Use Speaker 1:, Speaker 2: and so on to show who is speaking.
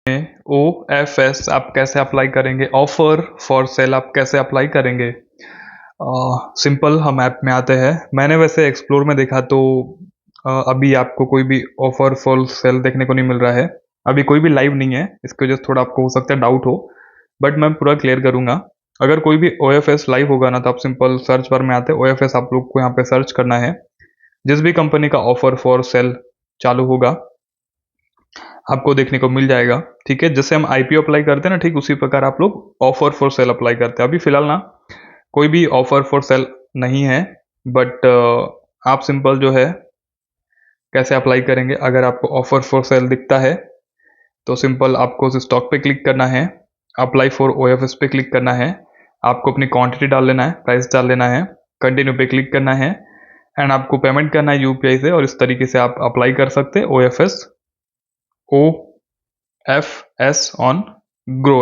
Speaker 1: OFS आप कैसे apply करेंगे, ऑफर फॉर सेल आप कैसे अप्लाई करेंगे। सिंपल, हम ऐप में आते हैं। मैंने वैसे एक्सप्लोर में देखा तो अभी आपको कोई भी ऑफर फॉर सेल देखने को नहीं मिल रहा है। अभी कोई भी लाइव नहीं है, इसकी वजह से थोड़ा आपको हो सकता है डाउट हो, बट मैं पूरा क्लियर करूंगा। अगर कोई भी OFS लाइव होगा ना, तो आप सिंपल सर्च बार में आते हैं, OFS आप लोग को यहाँ पे सर्च करना है। जिस भी कंपनी का ऑफर फॉर सेल चालू होगा आपको देखने को मिल जाएगा। ठीक है, जैसे हम IPO अप्लाई करते हैं ना, ठीक उसी प्रकार आप लोग ऑफर फॉर सेल अप्लाई करते हैं। अभी फिलहाल ना कोई भी ऑफर फॉर सेल नहीं है, बट आप सिंपल जो है कैसे अप्लाई करेंगे, अगर आपको ऑफर फॉर सेल दिखता है तो सिंपल आपको उस स्टॉक पे क्लिक करना है, अप्लाई फॉर OFS पे क्लिक करना है, आपको अपनी क्वांटिटी डाल लेना है, प्राइस डाल लेना है, कंटिन्यू पे क्लिक करना है, एंड आपको पेमेंट करना है UPI से, और इस तरीके से आप अप्लाई कर सकते हैं OFS ऑन ग्रो।